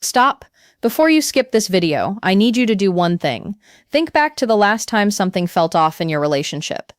Stop. Before you skip this video, I need you to do one thing. Think back to the last time something felt off in your relationship.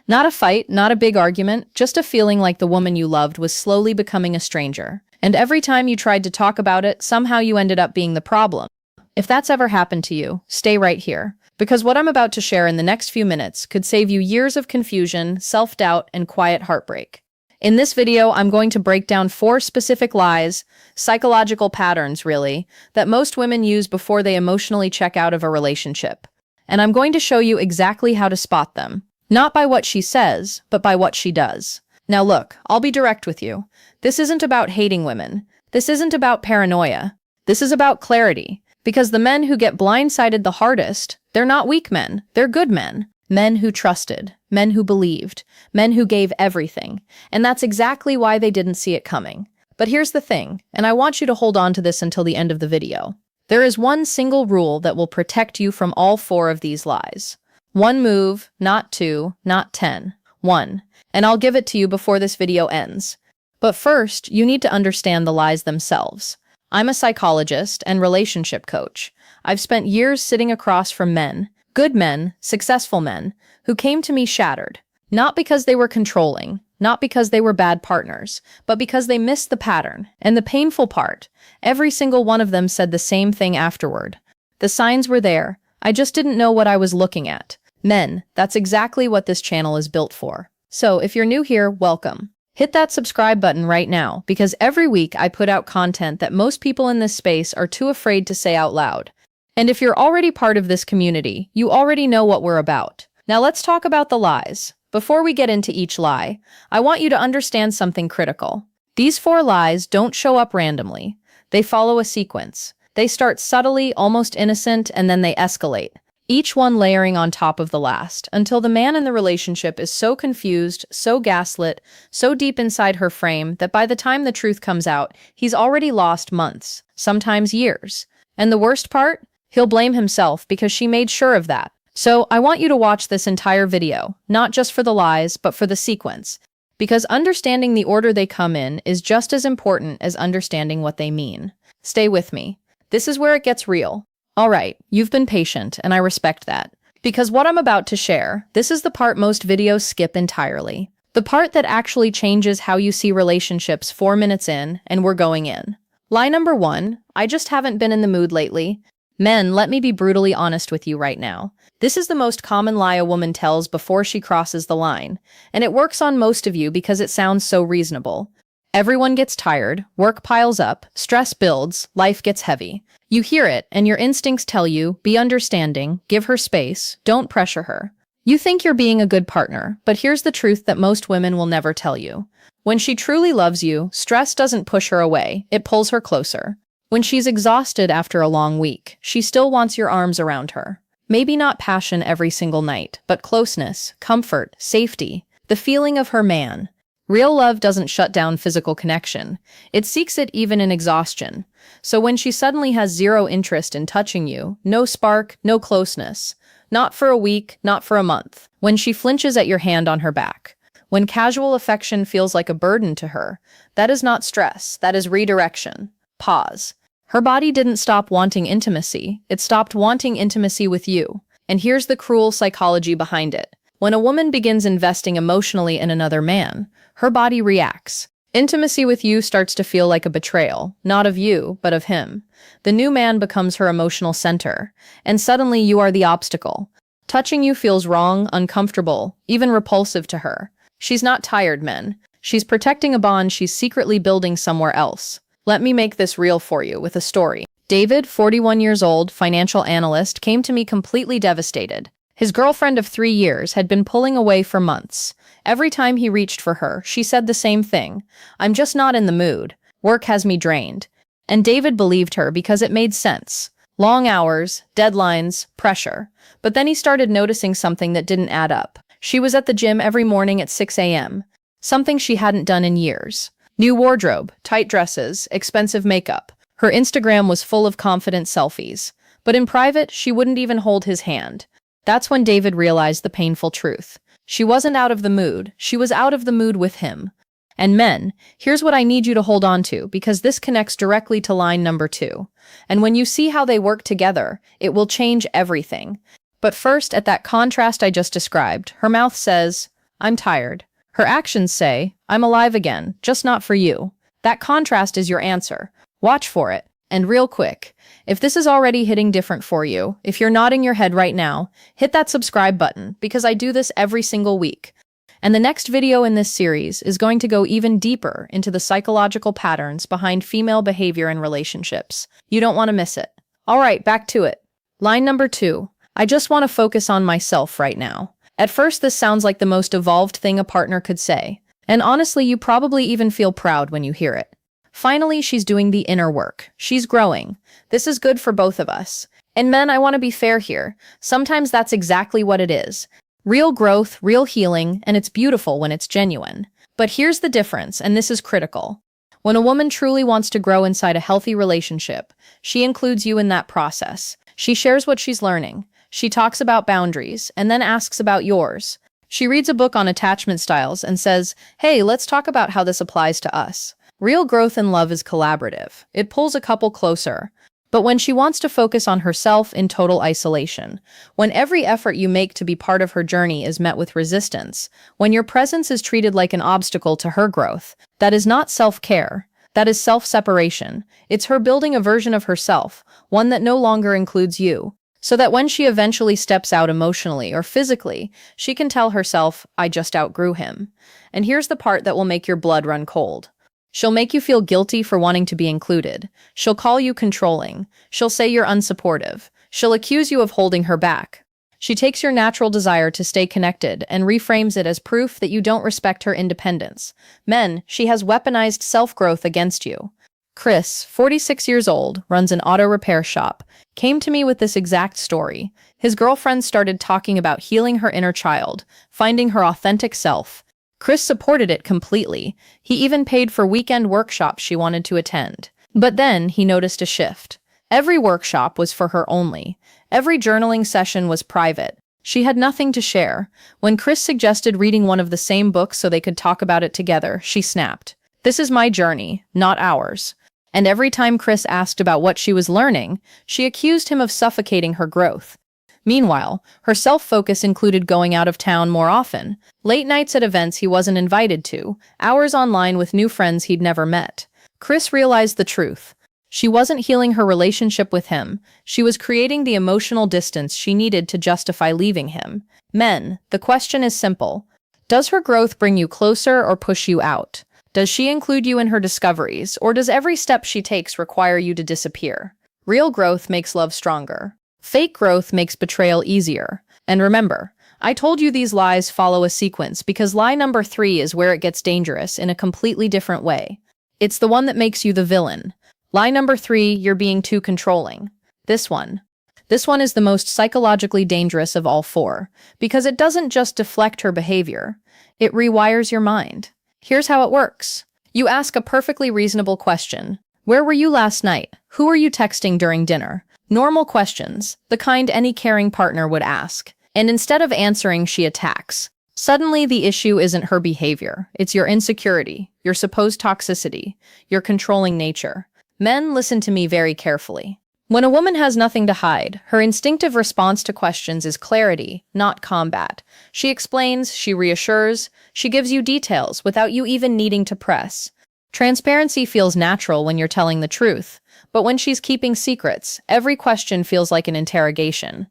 Not a fight, not a big argument, just a feeling like the woman you loved was slowly becoming a stranger. And every time you tried to talk about it, somehow you ended up being the problem. If that's ever happened to you, stay right here. Because what I'm about to share in the next few minutes could save you years of confusion, self-doubt, and quiet heartbreak. In this video, I'm going to break down 4 specific lies, psychological patterns really, that most women use before they emotionally check out of a relationship. And I'm going to show you exactly how to spot them. Not by what she says, but by what she does. Now look, I'll be direct with you. This isn't about hating women. This isn't about paranoia. This is about clarity. Because the men who get blindsided the hardest, they're not weak men, they're good men. Men who trusted, men who believed, men who gave everything. And that's exactly why they didn't see it coming. But here's the thing, and I want you to hold on to this until the end of the video. There is one single rule that will protect you from all 4 of these lies. 1 move, not 2, not 10. 1. And I'll give it to you before this video ends. But first, you need to understand the lies themselves. I'm a psychologist and relationship coach. I've spent years sitting across from men, good men, successful men, who came to me shattered. Not because they were controlling, not because they were bad partners, but because they missed the pattern. And the painful part, every single one of them said the same thing afterward. The signs were there, I just didn't know what I was looking at. Men, that's exactly what this channel is built for. So if you're new here, welcome. Hit that subscribe button right now, because every week I put out content that most people in this space are too afraid to say out loud. And if you're already part of this community, you already know what we're about. Now let's talk about the lies. Before we get into each lie, I want you to understand something critical. These 4 lies don't show up randomly. They follow a sequence. They start subtly, almost innocent, and then they escalate. Each one layering on top of the last, until the man in the relationship is so confused, so gaslit, so deep inside her frame that by the time the truth comes out, he's already lost months, sometimes years. And the worst part? He'll blame himself because she made sure of that. So I want you to watch this entire video, not just for the lies, but for the sequence. Because understanding the order they come in is just as important as understanding what they mean. Stay with me. This is where it gets real. All right, you've been patient, and I respect that. Because what I'm about to share, this is the part most videos skip entirely. The part that actually changes how you see relationships 4 minutes in, and we're going in. Lie number 1, I just haven't been in the mood lately. Men, let me be brutally honest with you right now. This is the most common lie a woman tells before she crosses the line. And it works on most of you because it sounds so reasonable. Everyone gets tired, work piles up, stress builds, life gets heavy. You hear it, and your instincts tell you, be understanding, give her space, don't pressure her. You think you're being a good partner, but here's the truth that most women will never tell you. When she truly loves you, stress doesn't push her away, it pulls her closer. When she's exhausted after a long week, she still wants your arms around her. Maybe not passion every single night, but closeness, comfort, safety, the feeling of her man. Real love doesn't shut down physical connection. It seeks it even in exhaustion. So when she suddenly has zero interest in touching you, no spark, no closeness, not for a week, not for a month, when she flinches at your hand on her back, when casual affection feels like a burden to her, that is not stress, that is redirection. Pause. Her body didn't stop wanting intimacy, it stopped wanting intimacy with you. And here's the cruel psychology behind it. When a woman begins investing emotionally in another man, her body reacts. Intimacy with you starts to feel like a betrayal, not of you, but of him. The new man becomes her emotional center, and suddenly you are the obstacle. Touching you feels wrong, uncomfortable, even repulsive to her. She's not tired, men. She's protecting a bond she's secretly building somewhere else. Let me make this real for you with a story. David, 41 years old, financial analyst, came to me completely devastated. His girlfriend of 3 years had been pulling away for months. Every time he reached for her, she said the same thing. I'm just not in the mood. Work has me drained. And David believed her because it made sense. Long hours, deadlines, pressure. But then he started noticing something that didn't add up. She was at the gym every morning at 6 a.m. Something she hadn't done in years. New wardrobe, tight dresses, expensive makeup. Her Instagram was full of confident selfies. But in private, she wouldn't even hold his hand. That's when David realized the painful truth. She wasn't out of the mood, she was out of the mood with him. And men, here's what I need you to hold on to, because this connects directly to line number 2. And when you see how they work together, it will change everything. But first, at that contrast I just described, her mouth says, "I'm tired." Her actions say, "I'm alive again, just not for you." That contrast is your answer. Watch for it. And real quick, if this is already hitting different for you, if you're nodding your head right now, hit that subscribe button, because I do this every single week. And the next video in this series is going to go even deeper into the psychological patterns behind female behavior in relationships. You don't want to miss it. All right, back to it. Line number 2. I just want to focus on myself right now. At first, this sounds like the most evolved thing a partner could say. And honestly, you probably even feel proud when you hear it. Finally, she's doing the inner work. She's growing. This is good for both of us. And men, I want to be fair here. Sometimes that's exactly what it is. Real growth, real healing, and it's beautiful when it's genuine. But here's the difference, and this is critical. When a woman truly wants to grow inside a healthy relationship, she includes you in that process. She shares what she's learning. She talks about boundaries, and then asks about yours. She reads a book on attachment styles and says, "Hey, let's talk about how this applies to us." Real growth in love is collaborative. It pulls a couple closer. But when she wants to focus on herself in total isolation, when every effort you make to be part of her journey is met with resistance, when your presence is treated like an obstacle to her growth, that is not self-care. That is self-separation. It's her building a version of herself, one that no longer includes you, so that when she eventually steps out emotionally or physically, she can tell herself, "I just outgrew him." And here's the part that will make your blood run cold. She'll make you feel guilty for wanting to be included. She'll call you controlling. She'll say you're unsupportive. She'll accuse you of holding her back. She takes your natural desire to stay connected and reframes it as proof that you don't respect her independence. Men, she has weaponized self-growth against you. Chris, 46 years old, runs an auto repair shop, came to me with this exact story. His girlfriend started talking about healing her inner child, finding her authentic self. Chris supported it completely. He even paid for weekend workshops she wanted to attend. But then he noticed a shift. Every workshop was for her only. Every journaling session was private. She had nothing to share. When Chris suggested reading one of the same books so they could talk about it together, she snapped. "This is my journey, not ours." And every time Chris asked about what she was learning, she accused him of suffocating her growth. Meanwhile, her self-focus included going out of town more often, late nights at events he wasn't invited to, hours online with new friends he'd never met. Chris realized the truth. She wasn't healing her relationship with him. She was creating the emotional distance she needed to justify leaving him. Men, the question is simple. Does her growth bring you closer or push you out? Does she include you in her discoveries, or does every step she takes require you to disappear? Real growth makes love stronger. Fake growth makes betrayal easier. And remember, I told you these lies follow a sequence because lie number 3 is where it gets dangerous in a completely different way. It's the one that makes you the villain. Lie number 3, you're being too controlling. This one is the most psychologically dangerous of all 4, because it doesn't just deflect her behavior, it rewires your mind. Here's how it works. You ask a perfectly reasonable question. Where were you last night? Who were you texting during dinner? Normal questions, the kind any caring partner would ask. And instead of answering, she attacks. Suddenly, the issue isn't her behavior. It's your insecurity, your supposed toxicity, your controlling nature. Men, listen to me very carefully. When a woman has nothing to hide, her instinctive response to questions is clarity, not combat. She explains, she reassures, she gives you details without you even needing to press. Transparency feels natural when you're telling the truth, but when she's keeping secrets, every question feels like an interrogation.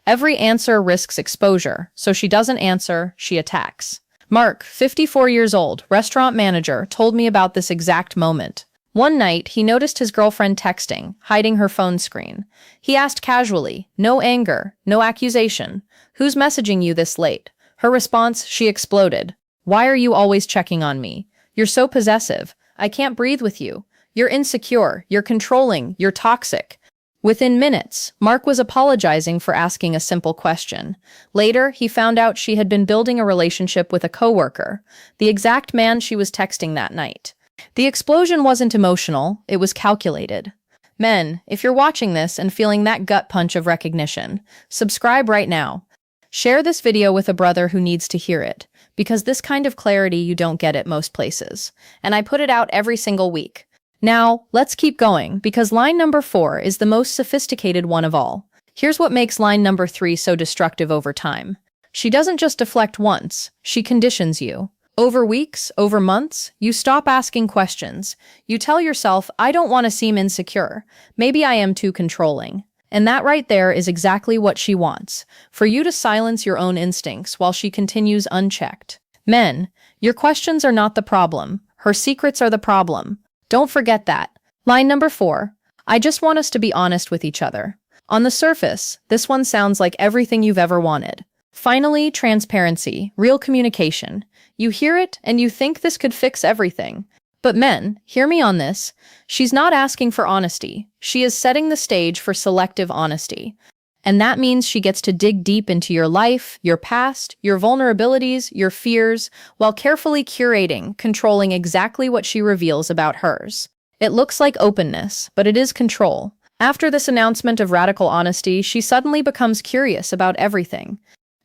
Every answer risks exposure, so she doesn't answer, she attacks. Mark, 54 years old, restaurant manager, told me about this exact moment. One night, he noticed his girlfriend texting, hiding her phone screen. He asked casually, no anger, no accusation, "Who's messaging you this late?" Her response, she exploded. "Why are you always checking on me? You're so possessive. I can't breathe with you. You're insecure, you're controlling, you're toxic." Within minutes, Mark was apologizing for asking a simple question. Later, he found out she had been building a relationship with a coworker, the exact man she was texting that night. The explosion wasn't emotional, it was calculated. Men, if you're watching this and feeling that gut punch of recognition, subscribe right now. Share this video with a brother who needs to hear it, because this kind of clarity you don't get at most places. And I put it out every single week. Now, let's keep going, because line number 4 is the most sophisticated one of all. Here's what makes line number 3 so destructive over time. She doesn't just deflect once, she conditions you. Over weeks, over months, you stop asking questions. You tell yourself, I don't want to seem insecure. Maybe I am too controlling. And that right there is exactly what she wants, for you to silence your own instincts while she continues unchecked. Men, your questions are not the problem. Her secrets are the problem. Don't forget that. Line number 4. I just want us to be honest with each other. On the surface, this one sounds like everything you've ever wanted. Finally, transparency, real communication. You hear it and you think this could fix everything. But men, hear me on this. She's not asking for honesty. She is setting the stage for selective honesty. And that means she gets to dig deep into your life, your past, your vulnerabilities, your fears, while carefully curating, controlling exactly what she reveals about hers. It looks like openness, but it is control. After this announcement of radical honesty, she suddenly becomes curious about everything.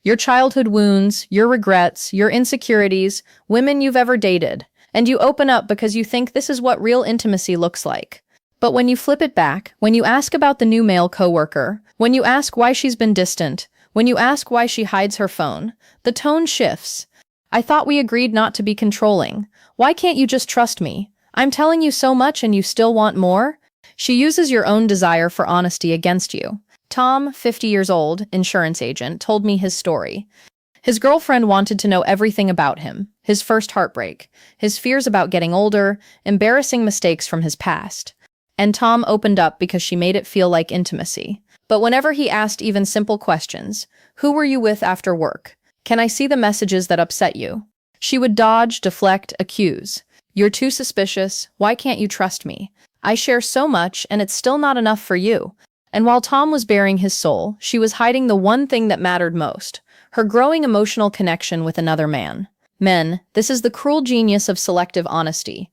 Your childhood wounds, your regrets, your insecurities, women you've ever dated. And you open up because you think this is what real intimacy looks like. But when you flip it back, when you ask about the new male coworker, when you ask why she's been distant, when you ask why she hides her phone, the tone shifts. I thought we agreed not to be controlling. Why can't you just trust me? I'm telling you so much and you still want more? She uses your own desire for honesty against you. Tom, 50 years old, insurance agent, told me his story. His girlfriend wanted to know everything about him, his first heartbreak, his fears about getting older, embarrassing mistakes from his past. And Tom opened up because she made it feel like intimacy. But whenever he asked even simple questions, who were you with after work? Can I see the messages that upset you? She would dodge, deflect, accuse. You're too suspicious. Why can't you trust me? I share so much and it's still not enough for you. And while Tom was baring his soul, she was hiding the one thing that mattered most, her growing emotional connection with another man. Men, this is the cruel genius of selective honesty.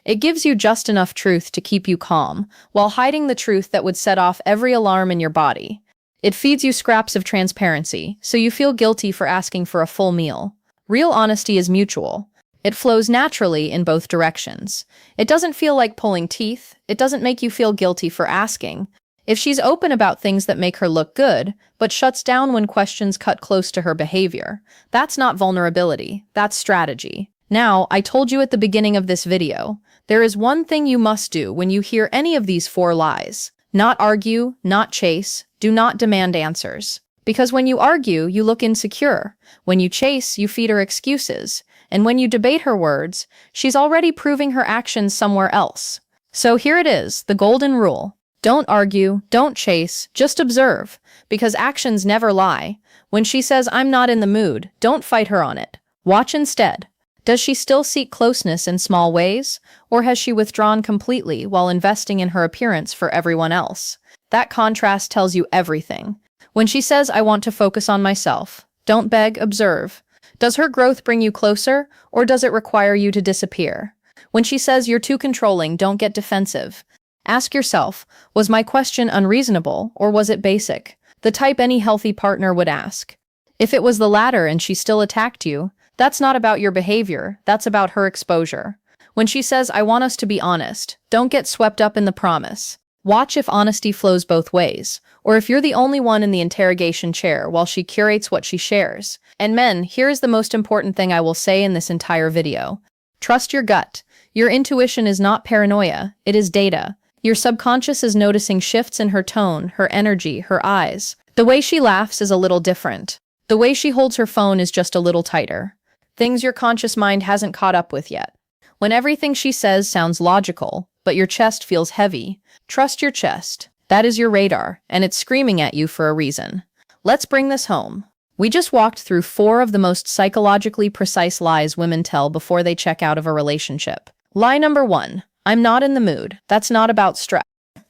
It gives you just enough truth to keep you calm, while hiding the truth that would set off every alarm in your body. It feeds you scraps of transparency, so you feel guilty for asking for a full meal. Real honesty is mutual. It flows naturally in both directions. It doesn't feel like pulling teeth. It doesn't make you feel guilty for asking. If she's open about things that make her look good, but shuts down when questions cut close to her behavior, that's not vulnerability, that's strategy. Now, I told you at the beginning of this video, there is one thing you must do when you hear any of these 4 lies. Not argue, not chase, do not demand answers. Because when you argue, you look insecure. When you chase, you feed her excuses. And when you debate her words, she's already proving her actions somewhere else. So here it is, the golden rule. Don't argue, don't chase, just observe, because actions never lie. When she says, I'm not in the mood, don't fight her on it. Watch instead. Does she still seek closeness in small ways, or has she withdrawn completely while investing in her appearance for everyone else? That contrast tells you everything. When she says, I want to focus on myself, don't beg, observe. Does her growth bring you closer, or does it require you to disappear? When she says you're too controlling, don't get defensive. Ask yourself, was my question unreasonable, or was it basic? The type any healthy partner would ask. If it was the latter and she still attacked you, that's not about your behavior, that's about her exposure. When she says, I want us to be honest, don't get swept up in the promise. Watch if honesty flows both ways, or if you're the only one in the interrogation chair while she curates what she shares. And men, here is the most important thing I will say in this entire video. Trust your gut. Your intuition is not paranoia, it is data. Your subconscious is noticing shifts in her tone, her energy, her eyes. The way she laughs is a little different. The way she holds her phone is just a little tighter. Things your conscious mind hasn't caught up with yet. When everything she says sounds logical, but your chest feels heavy, trust your chest. That is your radar, and it's screaming at you for a reason. Let's bring this home. We just walked through 4 of the most psychologically precise lies women tell before they check out of a relationship. Lie number 1. I'm not in the mood. That's not about stress.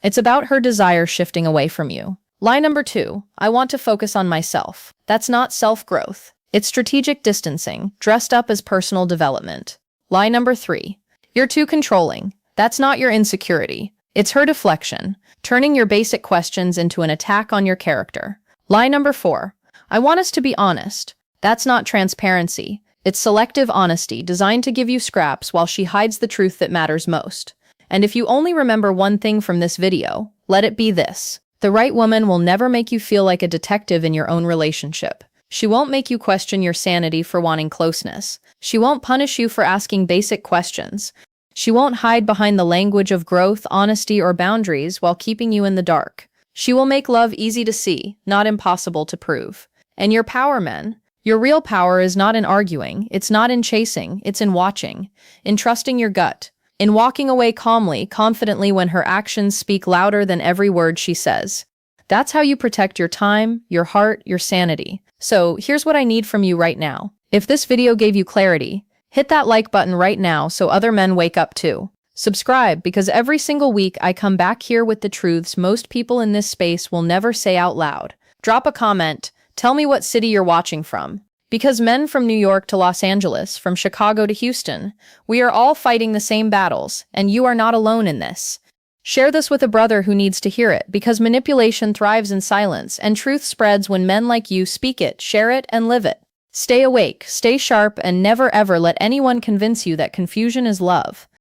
It's about her desire shifting away from you. Lie number 2. I want to focus on myself. That's not self-growth. It's strategic distancing, dressed up as personal development. Lie number 3. You're too controlling. That's not your insecurity. It's her deflection, turning your basic questions into an attack on your character. Lie number 4. I want us to be honest. That's not transparency. It's selective honesty, designed to give you scraps while she hides the truth that matters most. And if you only remember one thing from this video, let it be this. The right woman will never make you feel like a detective in your own relationship. She won't make you question your sanity for wanting closeness. She won't punish you for asking basic questions. She won't hide behind the language of growth, honesty, or boundaries while keeping you in the dark. She will make love easy to see, not impossible to prove. And your power, men, your real power is not in arguing, it's not in chasing, it's in watching, in trusting your gut, in walking away calmly, confidently when her actions speak louder than every word she says. That's how you protect your time, your heart, your sanity. So here's what I need from you right now. If this video gave you clarity, hit that like button right now so other men wake up too. Subscribe, because every single week I come back here with the truths most people in this space will never say out loud. Drop a comment. Tell me what city you're watching from. Because men from New York to Los Angeles, from Chicago to Houston, we are all fighting the same battles, and you are not alone in this. Share this with a brother who needs to hear it, because manipulation thrives in silence, and truth spreads when men like you speak it, share it, and live it. Stay awake, stay sharp, and never ever let anyone convince you that confusion is love.